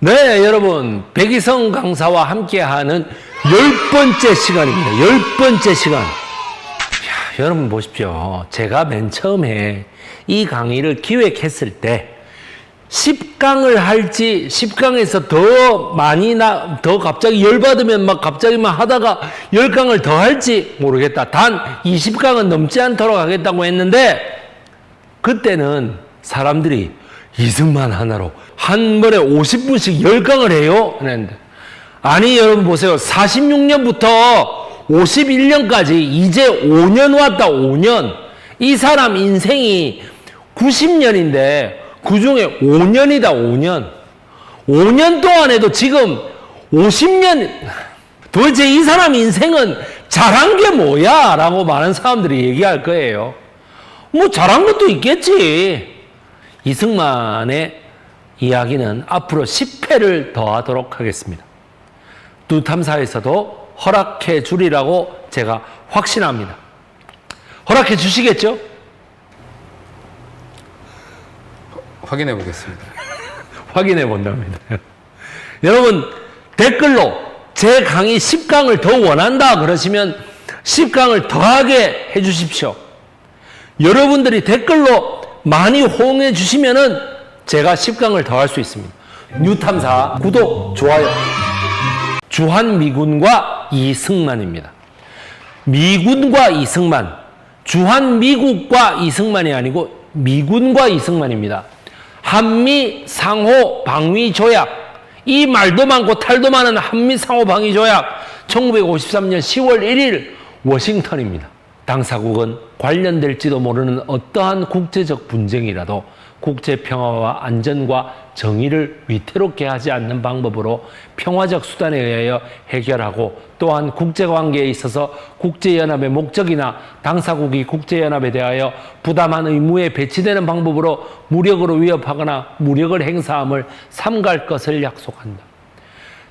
네, 여러분, 백이성 강사와 함께하는 10번째 시간입니다. 10번째 시간. 여러분 보십시오. 제가 맨 처음에 이 강의를 기획했을 때 10강을 할지 10강에서 더 갑자기 열받으면 막 갑자기 막 하다가 10강을 더 할지 모르겠다. 단 20강은 넘지 않도록 하겠다고 했는데 그때는 사람들이 이승만 하나로 한 번에 50분씩 10강을 해요? 그랬는데 아니 여러분 보세요. 46년부터 51년까지 이제 5년 왔다. 5년. 이 사람 인생이 90년인데 그중에 5년이다. 5년. 5년 동안에도 지금 50년. 도대체 이 사람 인생은 잘한 게 뭐야? 라고 많은 사람들이 얘기할 거예요. 뭐 잘한 것도 있겠지. 이승만의 이야기는 앞으로 10회를 더 하도록 하겠습니다. 두 탐사에서도 허락해 주리라고 제가 확신합니다. 허락해 주시겠죠? 확인해 보겠습니다. 확인해 본답니다. 여러분 댓글로 제 강의 10강을 더 원한다 그러시면 10강을 더하게 해 주십시오. 여러분들이 댓글로 많이 호응해 주시면은 제가 10강을 더 할 수 있습니다. 뉴탐사 구독, 좋아요. 주한미군과 이승만입니다. 미군과 이승만, 주한미국과 이승만이 아니고 미군과 이승만입니다. 한미 상호 방위 조약, 이 말도 많고 탈도 많은 한미 상호 방위 조약 1953년 10월 1일 워싱턴입니다. 당사국은 관련될지도 모르는 어떠한 국제적 분쟁이라도 국제평화와 안전과 정의를 위태롭게 하지 않는 방법으로 평화적 수단에 의하여 해결하고 또한 국제관계에 있어서 국제연합의 목적이나 당사국이 국제연합에 대하여 부담한 의무에 배치되는 방법으로 무력으로 위협하거나 무력을 행사함을 삼갈 것을 약속한다.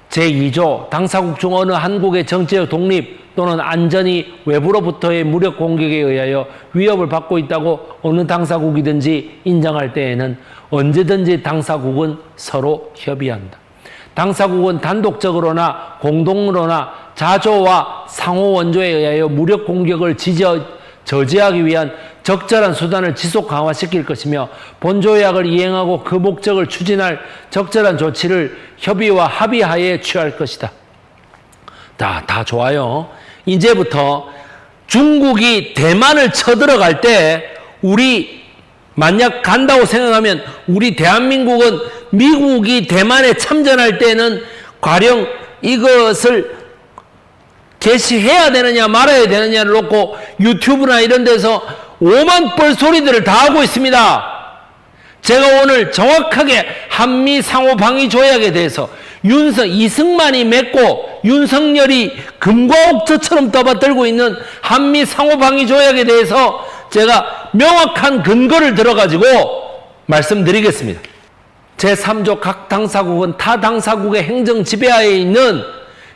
제2조 당사국 중 어느 한국의 정치적 독립 또는 안전이 외부로부터의 무력 공격에 의하여 위협을 받고 있다고 어느 당사국이든지 인정할 때에는 언제든지 당사국은 서로 협의한다. 당사국은 단독적으로나 공동으로나 자조와 상호 원조에 의하여 무력 공격을 저지하기 위한 적절한 수단을 지속 강화시킬 것이며 본조약을 이행하고 그 목적을 추진할 적절한 조치를 협의와 합의하에 취할 것이다. 다 좋아요. 이제부터 중국이 대만을 쳐들어갈 때 우리 만약 간다고 생각하면 우리 대한민국은 미국이 대만에 참전할 때는 가령 이것을 게시해야 되느냐 말아야 되느냐를 놓고 유튜브나 이런 데서 오만 뻘 소리들을 다 하고 있습니다. 제가 오늘 정확하게 한미 상호 방위 조약에 대해서 이승만이 맺고 윤석열이 금과 옥저처럼 떠받들고 있는 한미 상호 방위 조약에 대해서 제가 명확한 근거를 들어가지고 말씀드리겠습니다. 제3조 각 당사국은 타 당사국의 행정 지배하에 있는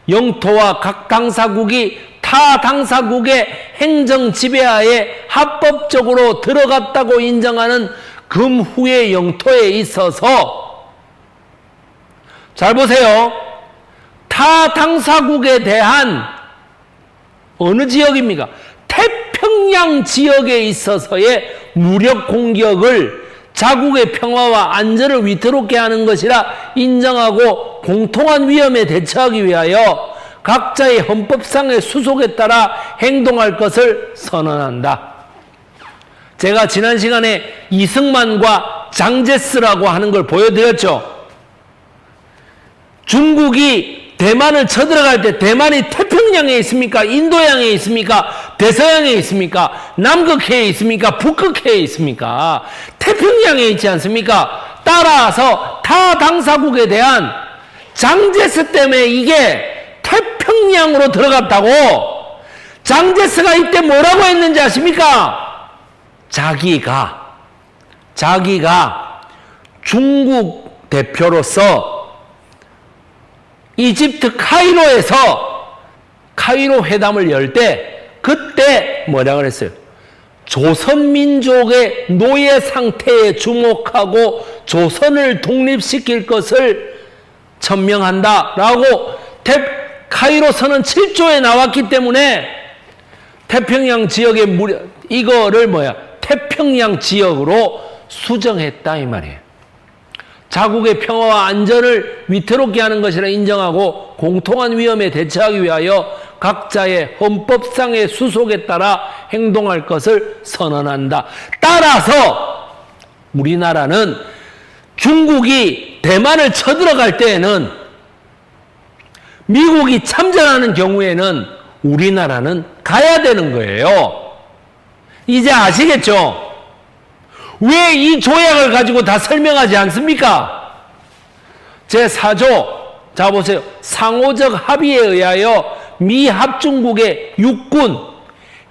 영토와 각 당사국이 타 당사국의 행정 지배하에 합법적으로 들어갔다고 인정하는 금후의 영토에 있어서 잘 보세요. 타 당사국에 대한 어느 지역입니까? 태평양 지역에 있어서의 무력 공격을 자국의 평화와 안전을 위태롭게 하는 것이라 인정하고 공통한 위험에 대처하기 위하여 각자의 헌법상의 수속에 따라 행동할 것을 선언한다. 제가 지난 시간에 이승만과 장제스라고 하는 걸 보여드렸죠. 중국이 대만을 쳐들어갈 때 대만이 태평양에 있습니까? 인도양에 있습니까? 대서양에 있습니까? 남극해에 있습니까? 북극해에 있습니까? 태평양에 있지 않습니까? 따라서 타 당사국에 대한 장제스 때문에 이게 태평양으로 들어갔다고. 장제스가 이때 뭐라고 했는지 아십니까? 자기가 중국 대표로서 이집트 카이로에서 카이로 회담을 열 때 그때 뭐라 그랬어요? 조선민족의 노예 상태에 주목하고 조선을 독립시킬 것을 천명한다라고 카이로서는 7조에 나왔기 때문에 태평양 지역의 이거를 태평양 지역으로 수정했다 이 말이에요. 자국의 평화와 안전을 위태롭게 하는 것이라 인정하고 공통한 위험에 대처하기 위하여 각자의 헌법상의 수속에 따라 행동할 것을 선언한다. 따라서 우리나라는 중국이 대만을 쳐들어갈 때에는 미국이 참전하는 경우에는 우리나라는 가야 되는 거예요. 이제 아시겠죠? 왜 이 조약을 가지고 다 설명하지 않습니까? 제4조, 자 보세요. 상호적 합의에 의하여 미 합중국의 육군,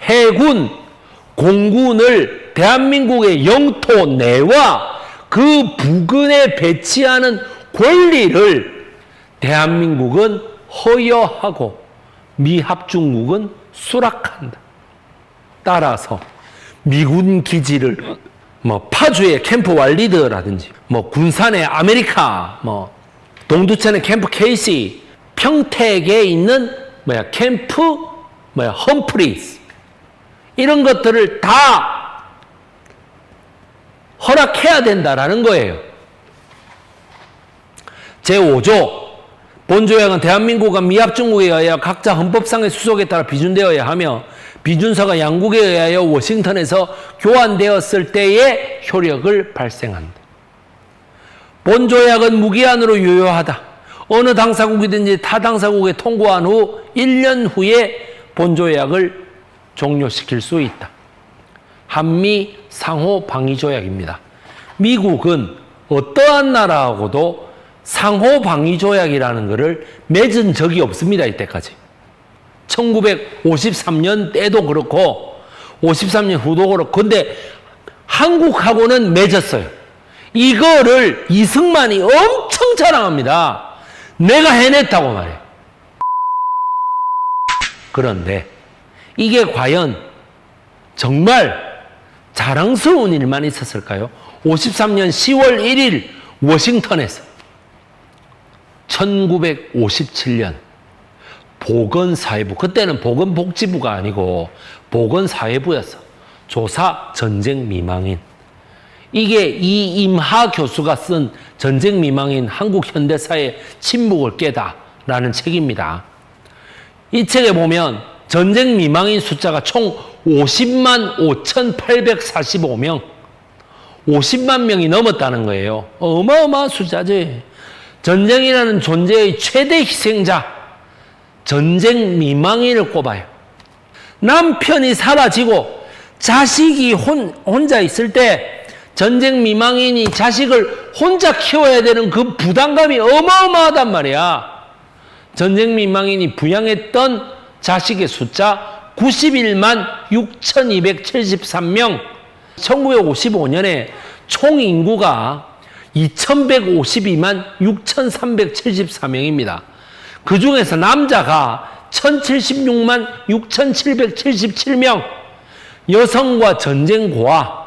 해군, 공군을 대한민국의 영토 내와 그 부근에 배치하는 권리를 대한민국은 허여하고 미 합중국은 수락한다. 따라서 미군 기지를 파주의 캠프 왈리드라든지 군산의 아메리카, 동두천의 캠프 케이시, 평택에 있는 캠프 험프리스 이런 것들을 다 허락해야 된다라는 거예요. 제5조 본조약은 대한민국과 미합중국에 의하여 각자 헌법상의 수속에 따라 비준되어야 하며 비준서가 양국에 의하여 워싱턴에서 교환되었을 때의 효력을 발생한다. 본조약은 무기한으로 유효하다. 어느 당사국이든지 타 당사국에 통고한 후 1년 후에 본조약을 종료시킬 수 있다. 한미 상호 방위 조약입니다. 미국은 어떠한 나라하고도 상호 방위 조약이라는 것을 맺은 적이 없습니다. 이때까지. 1953년 때도 그렇고 53년 후도 그렇고 근데 한국하고는 맺었어요. 이거를 이승만이 엄청 자랑합니다. 내가 해냈다고 말해요. 그런데 이게 과연 정말 자랑스러운 일만 있었을까요? 53년 10월 1일 워싱턴에서 1957년 보건사회부, 그때는 보건복지부가 아니고 보건사회부였어. 조사 전쟁 미망인. 이게 이임하 교수가 쓴 전쟁 미망인 한국 현대사의 침묵을 깨다라는 책입니다. 이 책에 보면 전쟁 미망인 숫자가 총 50만 5,845명, 50만 명이 넘었다는 거예요. 어마어마한 숫자지. 전쟁이라는 존재의 최대 희생자, 전쟁 미망인을 꼽아요. 남편이 사라지고 자식이 혼자 있을 때 전쟁 미망인이 자식을 혼자 키워야 되는 그 부담감이 어마어마하단 말이야. 전쟁 미망인이 부양했던 자식의 숫자 91만 6,273명. 1955년에 총 인구가 2,152만 6,374명입니다. 그 중에서 남자가 1,076만 6,777명, 여성과 전쟁 고아,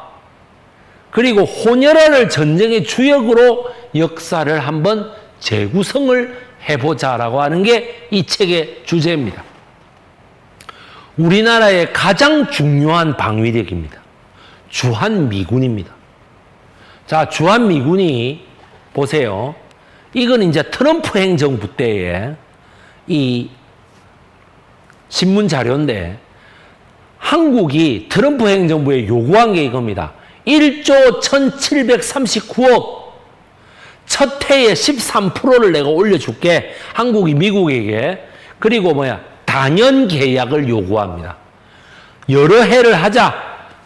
그리고 혼혈아를 전쟁의 주역으로 역사를 한번 재구성을 해보자라고 하는 게 이 책의 주제입니다. 우리나라의 가장 중요한 방위력입니다. 주한미군입니다. 자, 주한미군이 보세요. 이건 이제 트럼프 행정부 때에 이 신문 자료인데 한국이 트럼프 행정부에 요구한 게 이겁니다. 1조 1,739억 첫 해에 13%를 내가 올려줄게. 한국이 미국에게. 그리고 단연 계약을 요구합니다. 여러 해를 하자.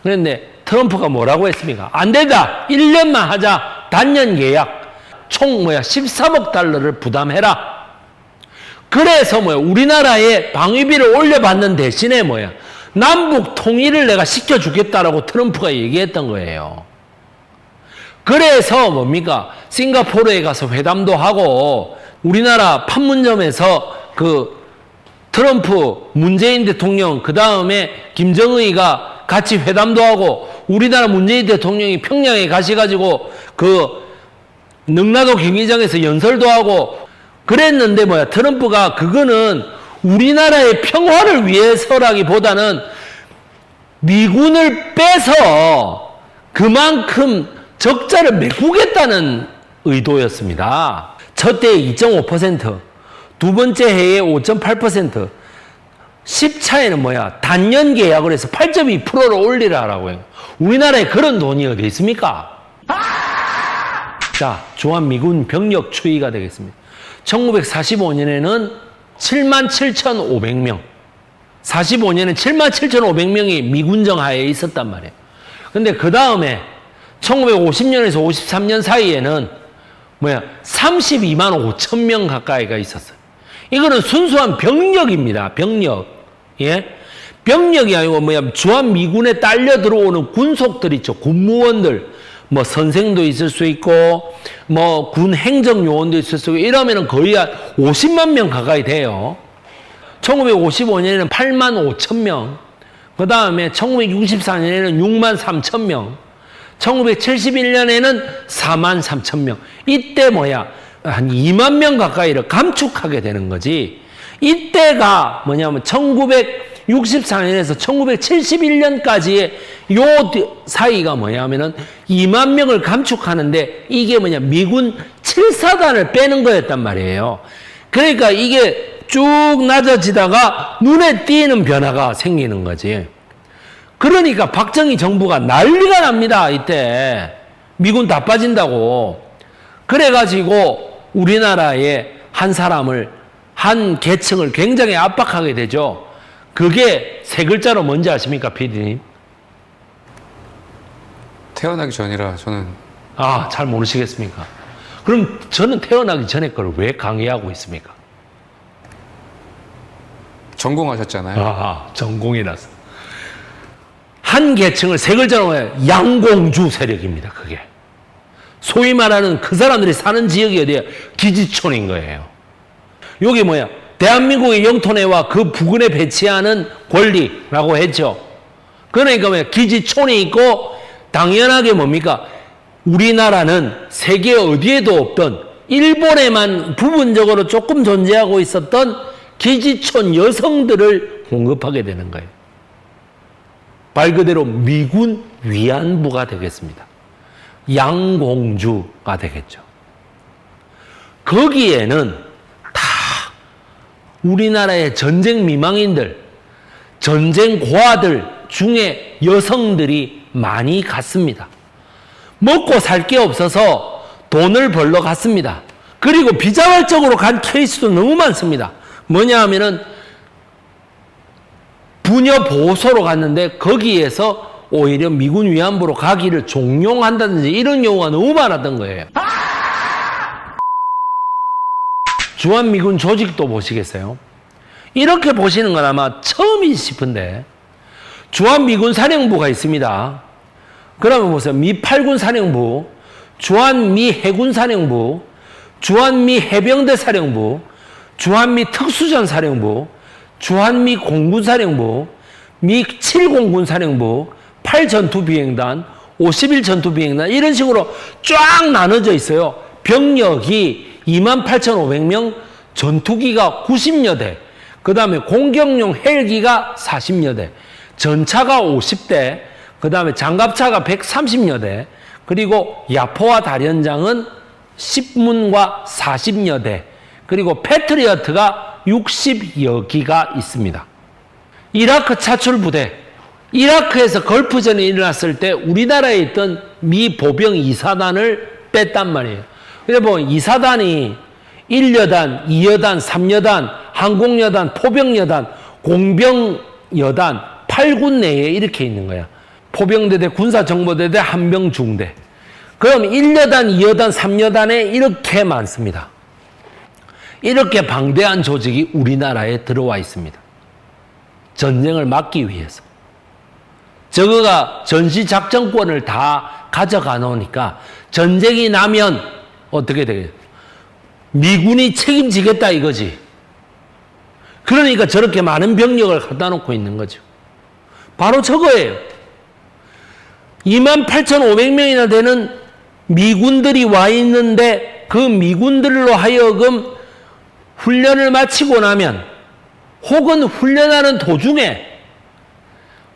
그런데 트럼프가 뭐라고 했습니까? 안 된다. 1년만 하자. 단년 계약. 총 13억 달러를 부담해라. 그래서 우리나라의 방위비를 올려받는 대신에 남북 통일을 내가 시켜주겠다라고 트럼프가 얘기했던 거예요. 그래서 뭡니까? 싱가포르에 가서 회담도 하고 우리나라 판문점에서 그 트럼프, 문재인 대통령, 그 다음에 김정의가 같이 회담도 하고 우리나라 문재인 대통령이 평양에 가셔가지고 그 능라도 경기장에서 연설도 하고 그랬는데 트럼프가 그거는 우리나라의 평화를 위해서라기보다는 미군을 빼서 그만큼 적자를 메꾸겠다는 의도였습니다. 첫 해에 2.5%, 두 번째 해에 5.8%, 10차에는 단년 계약을 해서 8.2%를 올리라라고 해요. 우리나라에 그런 돈이 어디 있습니까? 자, 주한미군 병력 추이가 되겠습니다. 1945년에는 77,500명. 45년에 77,500명이 미군정 하에 있었단 말이에요. 근데 그 다음에 1950년에서 53년 사이에는 32만 5천 명 가까이가 있었어요. 이거는 순수한 병력입니다. 병력. 예? 병력이 아니고 주한미군에 딸려 들어오는 군속들 있죠. 군무원들. 선생도 있을 수 있고, 군 행정요원도 있을 수 있고, 이러면은 거의 한 50만 명 가까이 돼요. 1955년에는 8만 5천 명, 그 다음에 1964년에는 6만 3천 명, 1971년에는 4만 3천 명. 이때 한 2만 명 가까이를 감축하게 되는 거지. 이때가 1964년에서 1971년까지의 요 사이가 하면은 2만 명을 감축하는데 이게 미군 7사단을 빼는 거였단 말이에요. 그러니까 이게 쭉 낮아지다가 눈에 띄는 변화가 생기는 거지. 그러니까 박정희 정부가 난리가 납니다. 이때 미군 다 빠진다고. 그래가지고 우리나라의 한 사람을, 한 계층을 굉장히 압박하게 되죠. 그게 세 글자로 뭔지 아십니까, PD님? 태어나기 전이라 저는 잘 모르시겠습니까? 그럼 저는 태어나기 전에 걸 왜 강의하고 있습니까? 전공하셨잖아요. 전공이라서. 한 계층을 세 글자로 양공주 세력입니다, 그게. 소위 말하는 그 사람들이 사는 지역이 어디야? 기지촌인 거예요. 여기 대한민국의 영토 내와 그 부근에 배치하는 권리라고 했죠. 그러니까 기지촌이 있고, 당연하게 우리나라는 세계 어디에도 없던 일본에만 부분적으로 조금 존재하고 있었던 기지촌 여성들을 공급하게 되는 거예요. 말 그대로 미군 위안부가 되겠습니다. 양공주가 되겠죠. 거기에는 다 우리나라의 전쟁 미망인들, 전쟁 고아들 중에 여성들이 많이 갔습니다. 먹고 살 게 없어서 돈을 벌러 갔습니다. 그리고 비자발적으로 간 케이스도 너무 많습니다. 뭐냐 하면은 부녀 보호소로 갔는데 거기에서 오히려 미군 위안부로 가기를 종용한다든지 이런 경우가 너무 많았던 거예요. 주한미군 조직도 보시겠어요? 이렇게 보시는 건 아마 처음이지 싶은데 주한미군 사령부가 있습니다. 그러면 보세요. 미 8군 사령부, 주한미 해군 사령부, 주한미 해병대 사령부, 주한미 특수전 사령부, 주한미 공군 사령부, 미 7공군 사령부, 8전투비행단, 51전투비행단 이런 식으로 쫙 나눠져 있어요. 병력이 28,500명, 전투기가 90여 대, 그 다음에 공격용 헬기가 40여 대, 전차가 50대, 그 다음에 장갑차가 130여 대, 그리고 야포와 다련장은 10문과 40여 대, 그리고 패트리어트가 60여 기가 있습니다. 이라크 차출부대, 이라크에서 걸프전이 일어났을 때 우리나라에 있던 미 보병 2사단을 뺐단 말이에요. 그래서 2사단이 1여단, 2여단, 3여단, 항공여단, 포병여단, 공병여단, 8군 내에 이렇게 있는 거야. 포병대대, 군사정보대대, 한병중대. 그럼 1여단, 2여단, 3여단에 이렇게 많습니다. 이렇게 방대한 조직이 우리나라에 들어와 있습니다. 전쟁을 막기 위해서. 저거가 전시작전권을 다 가져가 놓으니까 전쟁이 나면 어떻게 되겠어요? 미군이 책임지겠다 이거지. 그러니까 저렇게 많은 병력을 갖다 놓고 있는 거죠. 바로 저거예요. 28,500명이나 되는 미군들이 와 있는데 그 미군들로 하여금 훈련을 마치고 나면 혹은 훈련하는 도중에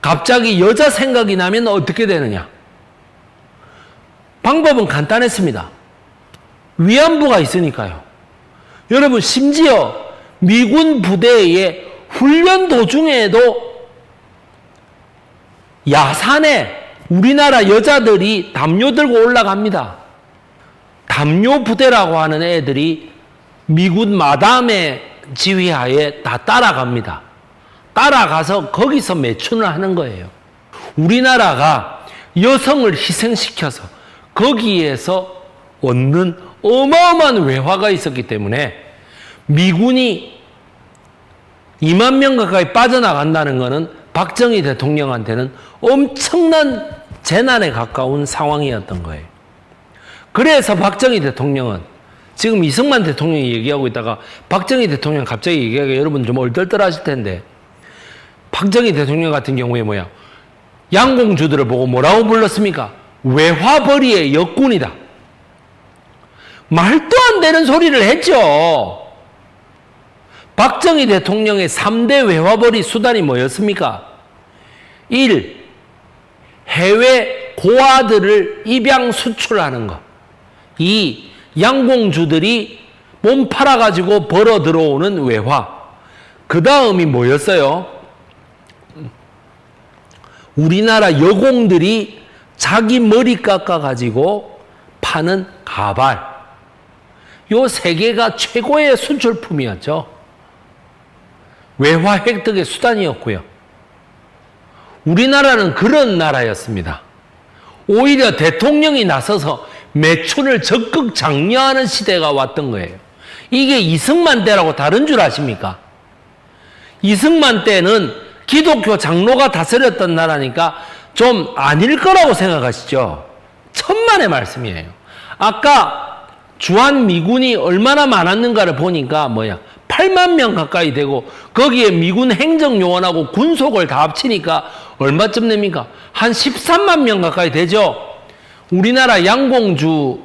갑자기 여자 생각이 나면 어떻게 되느냐? 방법은 간단했습니다. 위안부가 있으니까요. 여러분, 심지어 미군 부대의 훈련 도중에도 야산에 우리나라 여자들이 담요 들고 올라갑니다. 담요 부대라고 하는 애들이 미군 마담의 지휘하에 다 따라갑니다. 따라가서 거기서 매춘을 하는 거예요. 우리나라가 여성을 희생시켜서 거기에서 얻는 어마어마한 외화가 있었기 때문에 미군이 2만 명 가까이 빠져나간다는 것은 박정희 대통령한테는 엄청난 재난에 가까운 상황이었던 거예요. 그래서 박정희 대통령은 지금 이승만 대통령이 얘기하고 있다가 박정희 대통령 갑자기 얘기하기가 여러분 좀 얼떨떨하실 텐데, 박정희 대통령 같은 경우에 뭐야? 양공주들을 보고 뭐라고 불렀습니까? 외화벌이의 역군이다. 말도 안 되는 소리를 했죠. 박정희 대통령의 3대 외화벌이 수단이 뭐였습니까? 1. 해외 고아들을 입양 수출하는 것. 2. 양공주들이 몸 팔아가지고 벌어 들어오는 외화. 그 다음이 뭐였어요? 우리나라 여공들이 자기 머리 깎아가지고 파는 가발. 요 세 개가 최고의 수출품이었죠. 외화 획득의 수단이었고요. 우리나라는 그런 나라였습니다. 오히려 대통령이 나서서 매춘을 적극 장려하는 시대가 왔던 거예요. 이게 이승만 때라고 다른 줄 아십니까? 이승만 때는 기독교 장로가 다스렸던 나라니까 좀 아닐 거라고 생각하시죠? 천만의 말씀이에요. 아까 주한 미군이 얼마나 많았는가를 보니까 8만 명 가까이 되고 거기에 미군 행정요원하고 군속을 다 합치니까 얼마쯤 됩니까? 한 13만 명 가까이 되죠? 우리나라 양공주,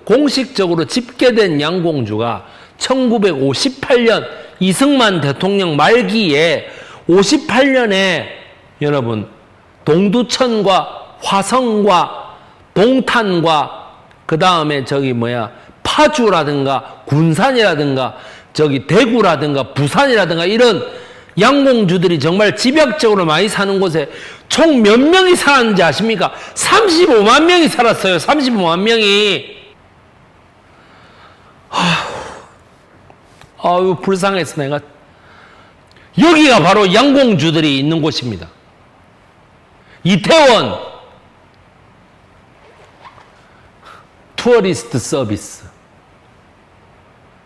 공식적으로 집계된 양공주가 1958년 이승만 대통령 말기에 58년에 여러분, 동두천과 화성과 동탄과 그 다음에 파주라든가 군산이라든가 대구라든가 부산이라든가 이런 양공주들이 정말 집약적으로 많이 사는 곳에 총 몇 명이 살았는지 아십니까? 35만 명이 살았어요. 35만 명이. 아유, 불쌍해서 내가. 여기가 바로 양공주들이 있는 곳입니다. 이태원 투어리스트 서비스.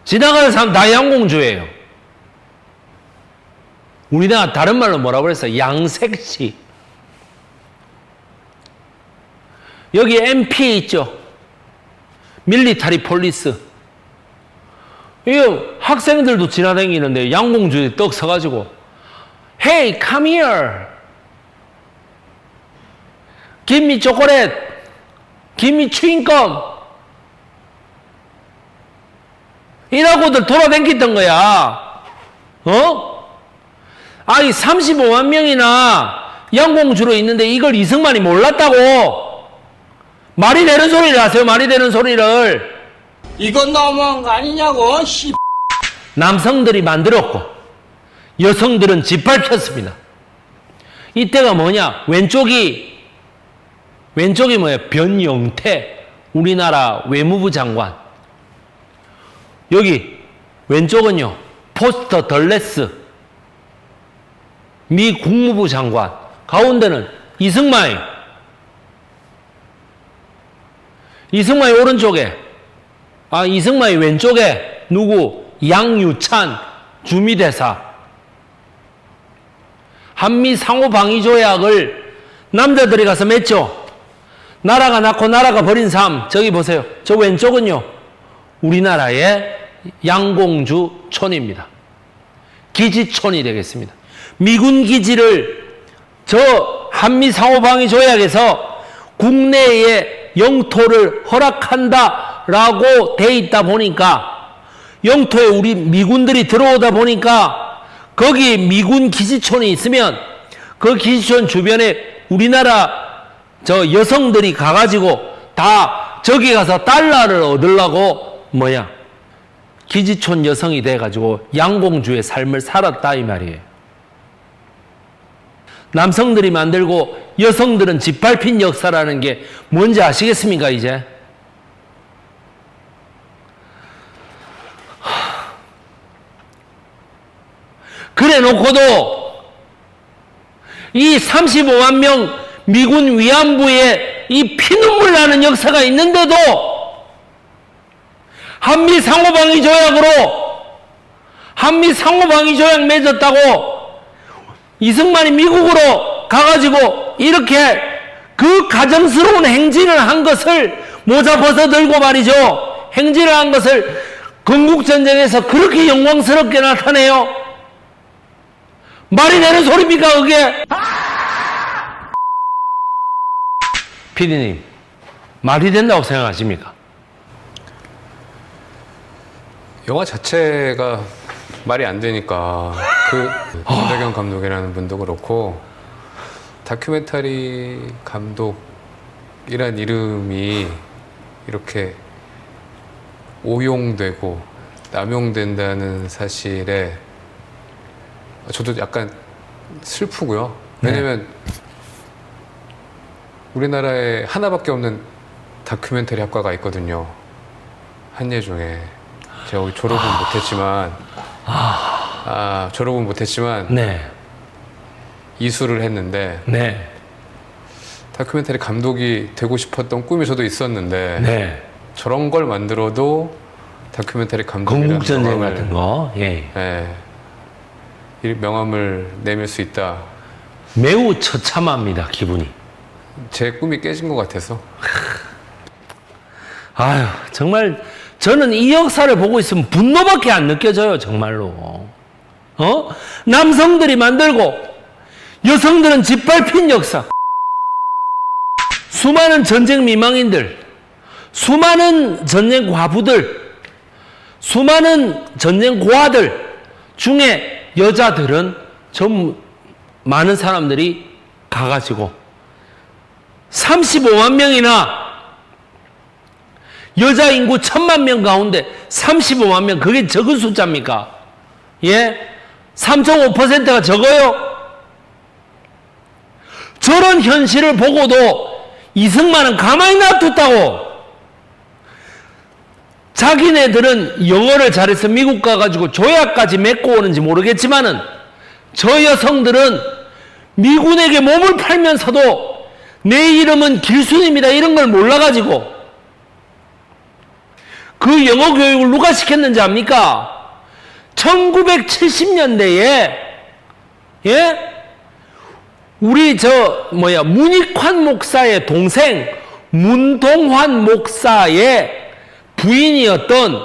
지나가는 사람 다 양공주예요. 우리나라 다른 말로 뭐라고 그랬어요? 양색시. 여기 MP 있죠? 밀리터리 폴리스. 이거 학생들도 지나다니는데 양공주들이 떡 서가지고 Hey, come here. Give me chocolate. Give me chewing gum. 이라고들 돌아다녔던 거야. 아니 35만 명이나 양공주로 있는데 이걸 이승만이 몰랐다고. 말이 되는 소리를 하세요. 말이 되는 소리를. 이건 너무한 거 아니냐고. 남성들이 만들었고 여성들은 짓밟혔습니다. 이때가 뭐냐? 왼쪽이 뭐예요? 변영태 우리나라 외무부 장관. 여기 왼쪽은요, 포스터 덜레스 미 국무부 장관. 가운데는 이승만이 오른쪽에, 이승만이 왼쪽에 누구? 양유찬 주미대사. 한미 상호방위조약을 남자들이 가서 맺죠. 나라가 낳고 나라가 버린 삶. 저기 보세요. 저 왼쪽은요, 우리나라의 양공주촌입니다. 기지촌이 되겠습니다. 미군 기지를 저 한미 상호방위 조약에서 국내에 영토를 허락한다라고 돼 있다 보니까 영토에 우리 미군들이 들어오다 보니까 거기 미군 기지촌이 있으면 그 기지촌 주변에 우리나라 저 여성들이 가가지고 다 저기 가서 달러를 얻으려고 기지촌 여성이 돼가지고 양공주의 삶을 살았다 이 말이에요. 남성들이 만들고 여성들은 짓밟힌 역사라는 게 뭔지 아시겠습니까 이제? 그래 놓고도 이 35만 명 미군 위안부의 이 피눈물 나는 역사가 있는데도 한미 상호방위 조약으로 한미 상호방위 조약 맺었다고 이승만이 미국으로 가가지고 이렇게 그 가정스러운 행진을 한 것을 모자 벗어 들고 말이죠. 행진을 한 것을 건국전쟁에서 그렇게 영광스럽게 나타내요. 말이 되는 소리입니까 그게? 피디님, 말이 된다고 생각하십니까? 영화 자체가 말이 안 되니까 그 김다경 감독이라는 분도 그렇고 다큐멘터리 감독이란 이름이 이렇게 오용되고 남용된다는 사실에 저도 약간 슬프고요. 왜냐면 우리나라에 하나밖에 없는 다큐멘터리 학과가 있거든요. 한예종에. 제가 거기 졸업은 못했지만 졸업은 못했지만 네. 이수를 했는데 네. 다큐멘터리 감독이 되고 싶었던 꿈이 저도 있었는데 네. 저런 걸 만들어도 다큐멘터리 감독이라는 건국전쟁 같은 거. 예. 이 명함을 내밀 수 있다. 매우 처참합니다, 기분이. 제 꿈이 깨진 것 같아서. 아유, 정말 저는 이 역사를 보고 있으면 분노밖에 안 느껴져요, 정말로. 남성들이 만들고 여성들은 짓밟힌 역사. 수많은 전쟁 미망인들, 수많은 전쟁 과부들, 수많은 전쟁 고아들 중에 여자들은 전 많은 사람들이 가가지고 35만 명이나 여자 인구 1000만 명 가운데 35만 명, 그게 적은 숫자입니까? 예? 3.5%가 적어요? 저런 현실을 보고도 이승만은 가만히 놔뒀다고. 자기네들은 영어를 잘해서 미국 가가지고 조약까지 맺고 오는지 모르겠지만은 저 여성들은 미군에게 몸을 팔면서도 내 이름은 길순입니다 이런 걸 몰라가지고 그 영어 교육을 누가 시켰는지 압니까? 1970년대에 예? 우리 문익환 목사의 동생 문동환 목사의 부인이었던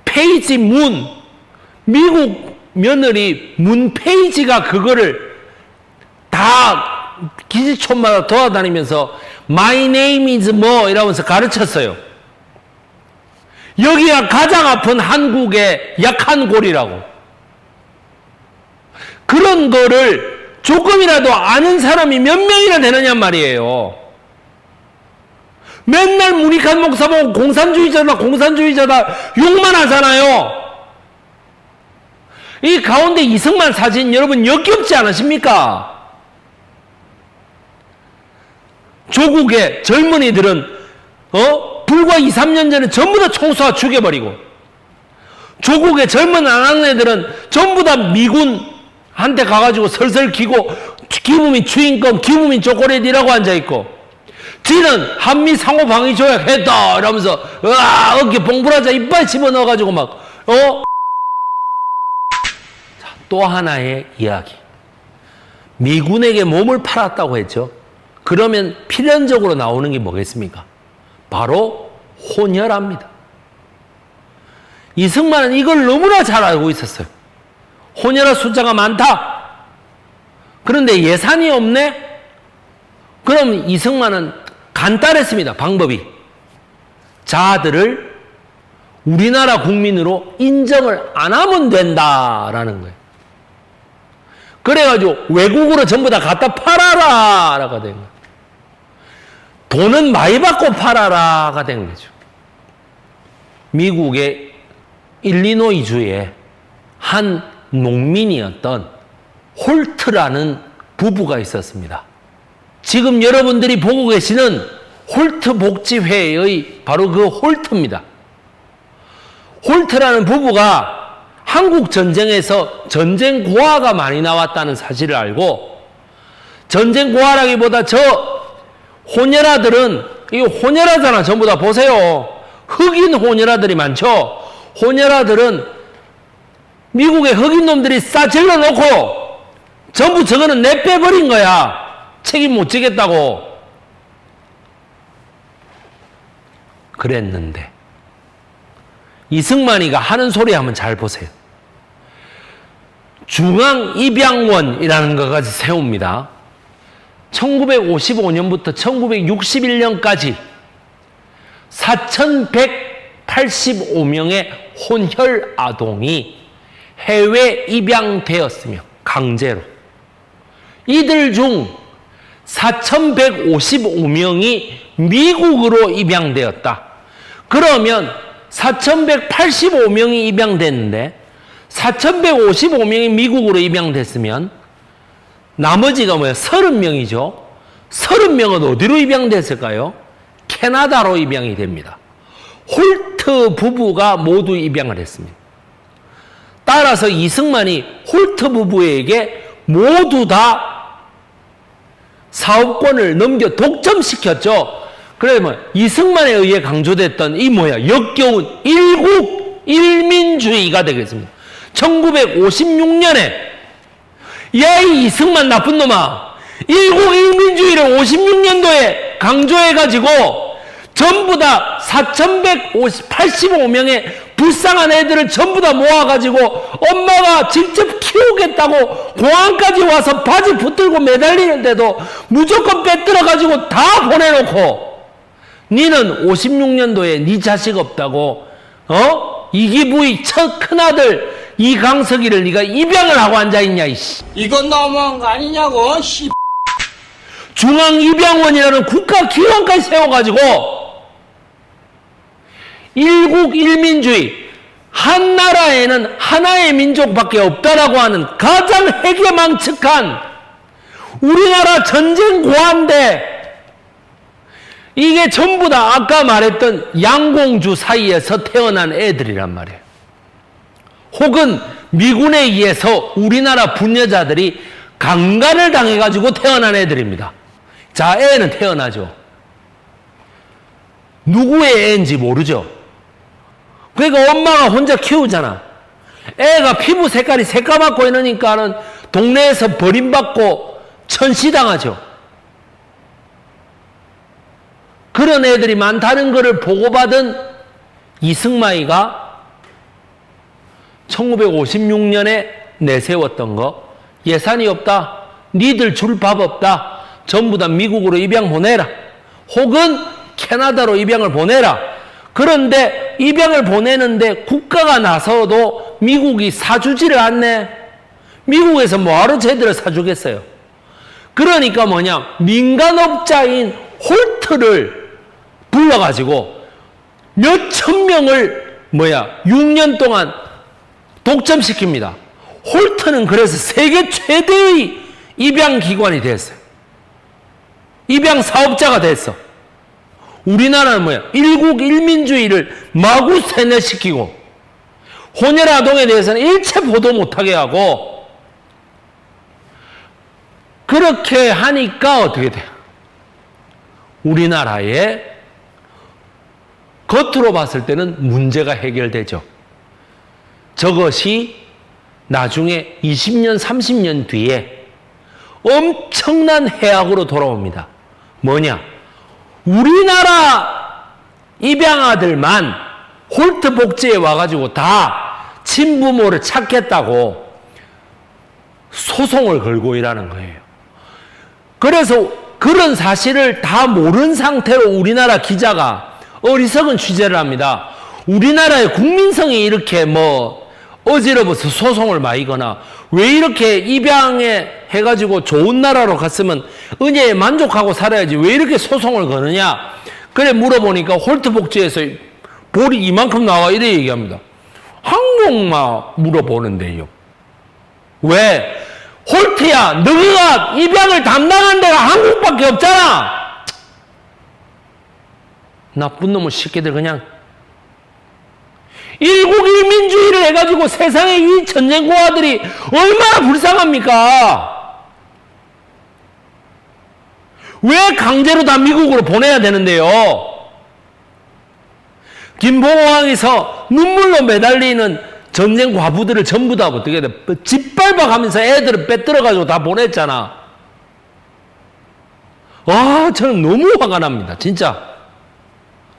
페이지 문, 미국 며느리 문 페이지가 그거를 다 기지촌마다 돌아다니면서 My name is 뭐 이러면서 가르쳤어요. 여기가 가장 아픈 한국의 약한 골이라고. 그런 거를 조금이라도 아는 사람이 몇 명이나 되느냐 말이에요. 맨날 문익환 목사 보고 공산주의자다 욕만 하잖아요. 이 가운데 이승만 사진 여러분 역겹지 않으십니까? 조국의 젊은이들은 불과 2, 3년 전에 전부 다 총 쏴 죽여버리고 조국의 젊은 아낙네들은 전부 다 미군한테 가가지고 설설 기고 기무민 추인검, 기무민 초콜릿이라고 앉아있고 지는 한미 상호 방위 조약 했다 이러면서 어깨 봉부라자 이빨 집어넣어가지고 또 하나의 이야기. 미군에게 몸을 팔았다고 했죠. 그러면 필연적으로 나오는 게 뭐겠습니까? 바로 혼혈합니다. 이승만은 이걸 너무나 잘 알고 있었어요. 혼혈아 숫자가 많다. 그런데 예산이 없네? 그럼 이승만은 간단했습니다. 방법이. 자들을 우리나라 국민으로 인정을 안 하면 된다라는 거예요. 그래가지고 외국으로 전부 다 갖다 팔아라가 된 거예요. 돈은 많이 받고 팔아라가 된 거죠. 미국의 일리노이주에 한 농민이었던 홀트라는 부부가 있었습니다. 지금 여러분들이 보고 계시는 홀트 복지회의 바로 그 홀트입니다. 홀트라는 부부가 한국 전쟁에서 전쟁 고아가 많이 나왔다는 사실을 알고, 전쟁 고아라기보다 저 호녀라들은, 이거 호녀라잖아 전부 다. 보세요. 흑인 호녀라들이 많죠. 호녀라들은 미국의 흑인 놈들이 싸질러 놓고 전부 저거는 내빼버린 거야. 책임 못 지겠다고. 그랬는데 이승만이가 하는 소리 한번 잘 보세요. 중앙입양원이라는 것까지 세웁니다. 1955년부터 1961년까지 4,185명의 혼혈 아동이 해외 입양되었으며 강제로, 이들 중 4,155명이 미국으로 입양되었다. 그러면 4,185명이 입양됐는데 4,155명이 미국으로 입양됐으면 나머지가 뭐야? 30명이죠. 30명은 어디로 입양됐을까요? 캐나다로 입양이 됩니다. 홀트 부부가 모두 입양을 했습니다. 따라서 이승만이 홀트 부부에게 모두 다 사업권을 넘겨 독점시켰죠. 그러면 이승만에 의해 강조됐던 이 뭐야? 역겨운 일국 일민주의가 되겠습니다. 1956년에 야, 이 이승만 나쁜 놈아, 일국 일민주의를 56년도에 강조해가지고 전부 다 4,185명의 불쌍한 애들을 전부 다 모아가지고 엄마가 직접 키우겠다고 공항까지 와서 바지 붙들고 매달리는데도 무조건 빼들어가지고 다 보내놓고, 니는 56년도에 니 자식 없다고 이기부의 첫 큰아들 이강석이를 네가 입양을 하고 앉아있냐 이씨. 이건 너무한 거 아니냐고 씨. 중앙입양원이라는 국가기관까지 세워가지고 일국 일민주의, 한 나라에는 하나의 민족밖에 없다라고 하는 가장 해괴망측한 우리나라 전쟁 고아인데, 이게 전부 다 아까 말했던 양공주 사이에서 태어난 애들이란 말이에요. 혹은 미군에 의해서 우리나라 분여자들이 강간을 당해가지고 태어난 애들입니다. 자, 애는 태어나죠. 누구의 애인지 모르죠. 그러니까 엄마가 혼자 키우잖아. 애가 피부 색깔이 새까맣고 이러니까는 동네에서 버림받고 천시당하죠. 그런 애들이 많다는 것을 보고받은 이승만이가 1956년에 내세웠던 거, 예산이 없다, 니들 줄 밥 없다, 전부 다 미국으로 입양 보내라, 혹은 캐나다로 입양을 보내라. 그런데 입양을 보내는데 국가가 나서도 미국이 사주지를 않네. 미국에서 뭐하러 쟤들을 사주겠어요. 그러니까 뭐냐, 민간업자인 홀트를 불러가지고 몇천 명을 6년 동안 독점시킵니다. 홀트는 그래서 세계 최대의 입양기관이 됐어요. 입양 사업자가 됐어. 우리나라는 뭐야? 일국 일민주의를 마구 세뇌시키고 혼혈 아동에 대해서는 일체 보도 못하게 하고, 그렇게 하니까 어떻게 돼요? 우리나라에 겉으로 봤을 때는 문제가 해결되죠. 저것이 나중에 20년, 30년 뒤에 엄청난 해악으로 돌아옵니다. 뭐냐? 우리나라 입양아들만 홀트 복지에 와가지고 다 친부모를 찾겠다고 소송을 걸고 일하는 거예요. 그래서 그런 사실을 다 모른 상태로 우리나라 기자가 어리석은 취재를 합니다. 우리나라의 국민성이 이렇게 뭐 어지러워서 소송을 마이거나 왜 이렇게 입양해 해가지고 좋은 나라로 갔으면 은혜에 만족하고 살아야지 왜 이렇게 소송을 거느냐. 그래 물어보니까 홀트 복지에서 볼이 이만큼 나와 이래 얘기합니다. 한국만 물어보는데요. 왜? 홀트야, 너가 입양을 담당한 데가 한국밖에 없잖아. 나쁜 놈의 새끼들 그냥 일국일민주의를 해가지고 세상에 이 전쟁고아들이 얼마나 불쌍합니까? 왜 강제로 다 미국으로 보내야 되는데요? 김포공항에서 눈물로 매달리는 전쟁 과부들을 전부 다 어떻게 돼? 짓밟아가면서 애들을 빼들어가지고 다 보냈잖아. 아, 저는 너무 화가 납니다. 진짜.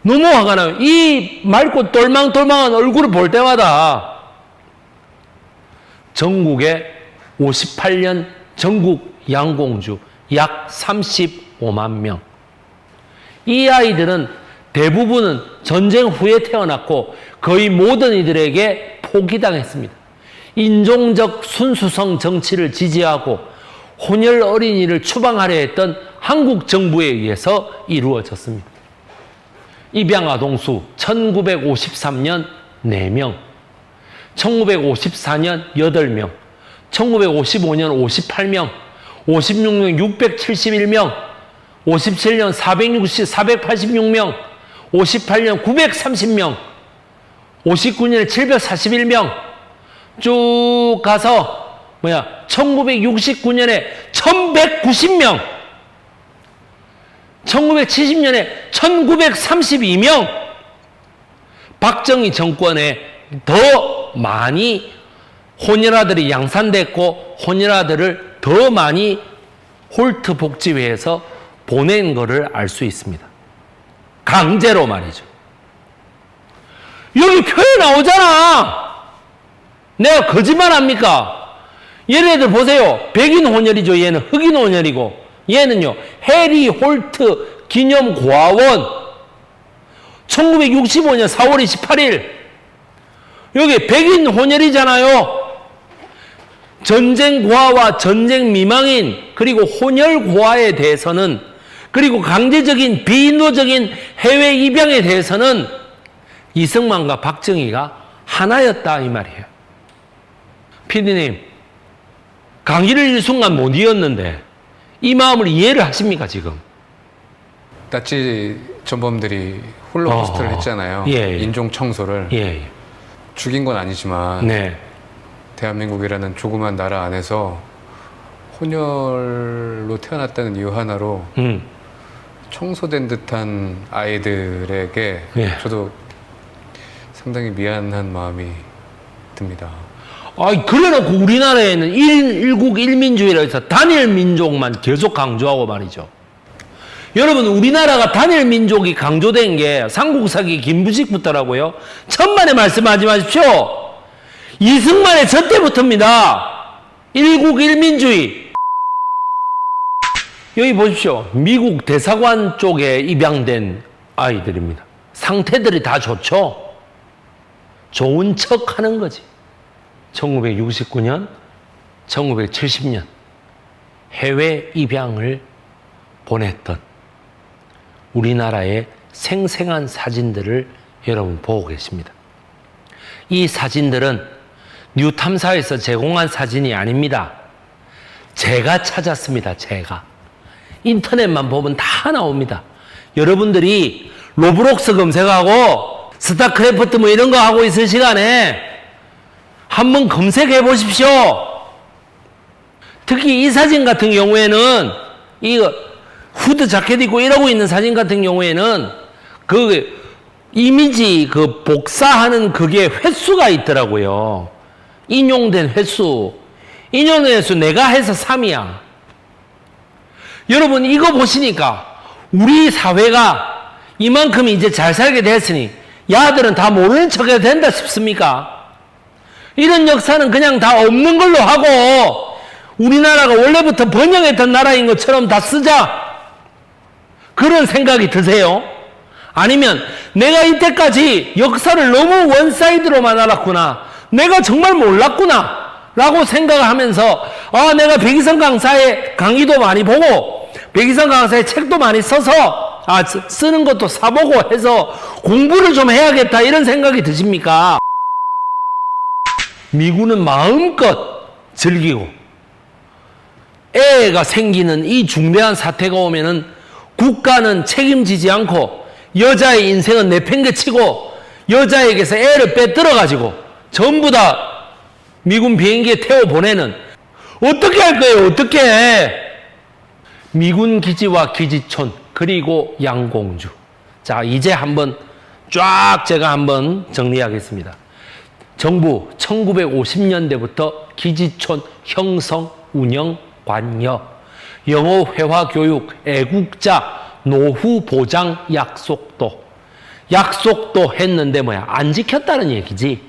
너무 화가 나요. 이 맑고 똘망똘망한 얼굴을 볼 때마다 전국에 58년 전국 양공주 약 35만 명. 이 아이들은 대부분은 전쟁 후에 태어났고 거의 모든 이들에게 포기당했습니다. 인종적 순수성 정치를 지지하고 혼혈 어린이를 추방하려 했던 한국 정부에 의해서 이루어졌습니다. 입양아동수 1953년 4명, 1954년 8명, 1955년 58명, 56년 671명, 57년 486명, 58년 930명, 59년에 741명, 쭉 가서 1969년에 1190명, 1970년에 1932명, 박정희 정권에 더 많이 혼혈아들이 양산됐고 혼혈아들을 더 많이 홀트 복지회에서 보낸 것을 알 수 있습니다. 강제로 말이죠. 여기 표에 나오잖아. 내가 거짓말합니까? 얘네들 보세요. 백인 혼혈이죠. 얘는 흑인 혼혈이고 얘는요 해리 홀트 기념고아원 1965년 4월 28일 여기 백인 혼혈이잖아요. 전쟁 고아와 전쟁 미망인 그리고 혼혈 고아에 대해서는 그리고 강제적인 비인도적인 해외 입양에 대해서는 이승만과 박정희가 하나였다 이 말이에요. 피디님 강의를 일순간 못 이었는데 이 마음을 이해를 하십니까 지금? 나치 전범들이 홀로코스트를 했잖아요. 예. 인종 청소를. 예. 죽인 건 아니지만 네. 대한민국이라는 조그만 나라 안에서 혼혈로 태어났다는 이유 하나로 청소된 듯한 아이들에게 예. 저도 상당히 미안한 마음이 듭니다. 그래놓고 우리나라에는 일국 일민주의라 해서 단일 민족만 계속 강조하고 말이죠. 여러분 우리나라가 단일 민족이 강조된 게 삼국사기 김부식부터라고요. 천만에 말씀하지 마십시오. 이승만의 저 때부터입니다. 일국 일민주의. 여기 보십시오. 미국 대사관 쪽에 입양된 아이들입니다. 상태들이 다 좋죠. 좋은 척 하는 거지. 1969년, 1970년 해외 입양을 보냈던 우리나라의 생생한 사진들을 여러분 보고 계십니다. 이 사진들은 뉴탐사에서 제공한 사진이 아닙니다. 제가 찾았습니다. 제가. 인터넷만 보면 다 나옵니다. 여러분들이 로블록스 검색하고 스타크래프트 뭐 이런 거 하고 있을 시간에 한번 검색해 보십시오. 특히 이 사진 같은 경우에는 이 후드 자켓 입고 이러고 있는 사진 같은 경우에는 그 이미지 그 복사하는 그게 횟수가 있더라고요. 인용된 횟수. 인용된 횟수 내가 해서 3이야. 여러분 이거 보시니까 우리 사회가 이만큼 이제 잘 살게 됐으니 야들은 다 모르는 척 해도 된다 싶습니까? 이런 역사는 그냥 다 없는 걸로 하고 우리나라가 원래부터 번영했던 나라인 것처럼 다 쓰자. 그런 생각이 드세요? 아니면 내가 이때까지 역사를 너무 원사이드로만 알았구나. 내가 정말 몰랐구나. 라고 생각을 하면서 내가 백이성 강사의 강의도 많이 보고 백이성 강사의 책도 많이 써서 쓰는 것도 사보고 해서 공부를 좀 해야겠다 이런 생각이 드십니까? 미군은 마음껏 즐기고 애가 생기는 이 중대한 사태가 오면은 국가는 책임지지 않고 여자의 인생은 내팽개치고 여자에게서 애를 빼들어가지고 전부 다 미군 비행기에 태워보내는 어떻게 할 거예요? 어떻게 해? 미군 기지와 기지촌 그리고 양공주. 자, 이제 한번 쫙 제가 한번 정리하겠습니다. 정부 1950년대부터 기지촌 형성, 운영, 관여, 영어 회화 교육, 애국자, 노후 보장 약속도. 약속도 했는데 안 지켰다는 얘기지.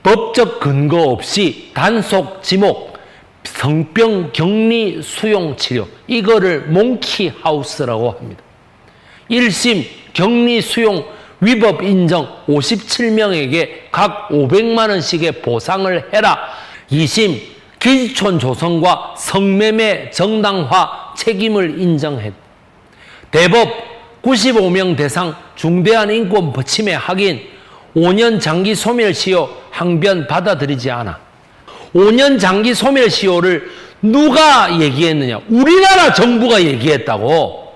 법적 근거 없이 단속 지목, 성병 격리 수용 치료 이거를 몽키하우스라고 합니다. 1심 격리 수용 위법 인정 57명에게 각 500만 원씩의 보상을 해라. 2심 기지촌 조성과 성매매 정당화 책임을 인정했다. 대법 95명 대상 중대한 인권 침해 확인 5년 장기 소멸시효 항변 받아들이지 않아. 5년 장기 소멸시효를 누가 얘기했느냐? 우리나라 정부가 얘기했다고.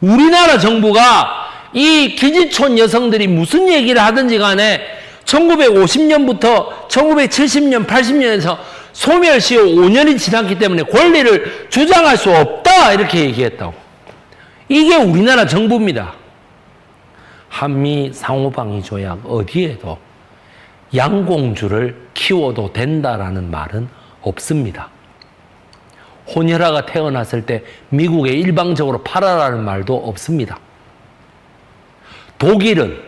우리나라 정부가 이 기지촌 여성들이 무슨 얘기를 하든지 간에 1950년부터 1970년, 80년에서 소멸시효 5년이 지났기 때문에 권리를 주장할 수 없다 이렇게 얘기했다고. 이게 우리나라 정부입니다. 한미 상호방위 조약 어디에도 양공주를 키워도 된다라는 말은 없습니다. 혼혈아가 태어났을 때 미국에 일방적으로 팔아라는 말도 없습니다. 독일은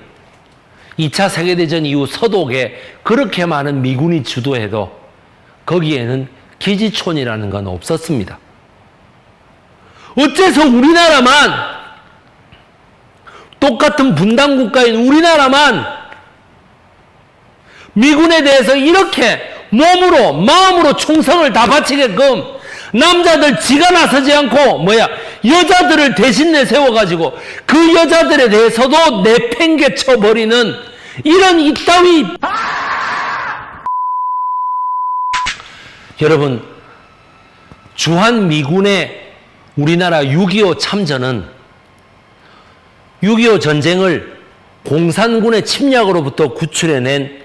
2차 세계대전 이후 서독에 그렇게 많은 미군이 주도해도 거기에는 기지촌이라는 건 없었습니다. 어째서 우리나라만 똑같은 분단국가인 우리나라만 미군에 대해서 이렇게 몸으로 마음으로 충성을 다 바치게끔 남자들 지가 나서지 않고 여자들을 대신 내세워가지고 그 여자들에 대해서도 내팽개쳐버리는 이런 이따위 여러분 주한미군의 우리나라 6.25 참전은 6.25 전쟁을 공산군의 침략으로부터 구출해낸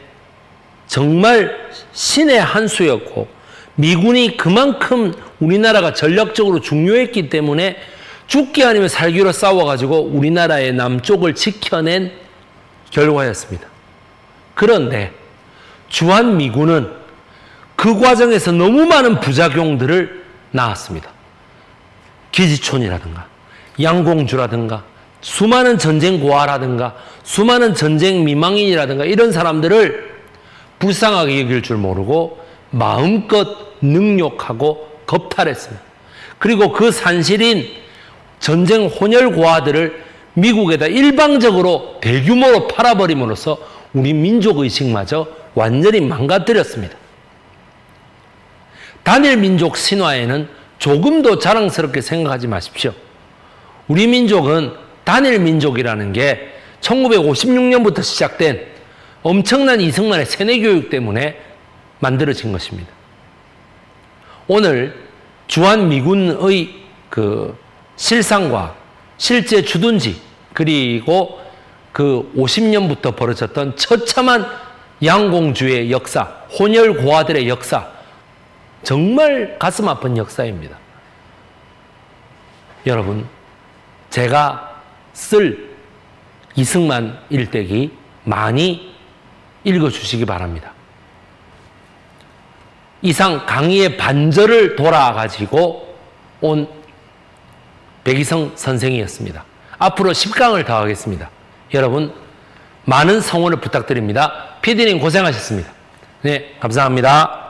정말 신의 한 수였고 미군이 그만큼 우리나라가 전략적으로 중요했기 때문에 죽기 아니면 살기로 싸워가지고 우리나라의 남쪽을 지켜낸 결과였습니다. 그런데 주한미군은 그 과정에서 너무 많은 부작용들을 낳았습니다. 기지촌이라든가 양공주라든가 수많은 전쟁 고아라든가 수많은 전쟁 미망인이라든가 이런 사람들을 불쌍하게 여길 줄 모르고 마음껏 능욕하고 겁탈했습니다. 그리고 그 산실인 전쟁 혼혈 고아들을 미국에다 일방적으로 대규모로 팔아버림으로써 우리 민족의식마저 완전히 망가뜨렸습니다. 단일 민족 신화에는 조금도 자랑스럽게 생각하지 마십시오. 우리 민족은 단일 민족이라는 게 1956년부터 시작된 엄청난 이승만의 세뇌 교육 때문에 만들어진 것입니다. 오늘 주한미군의 그 실상과 실제 주둔지 그리고 그 50년부터 벌어졌던 처참한 양공주의 역사, 혼혈 고아들의 역사 정말 가슴 아픈 역사입니다. 여러분 제가 쓸 이승만 일대기 많이 읽어주시기 바랍니다. 이상 강의의 반절을 돌아가지고 온 백이성 선생이었습니다. 앞으로 10강을 더 하겠습니다. 여러분 많은 성원을 부탁드립니다. PD님 고생하셨습니다. 네, 감사합니다.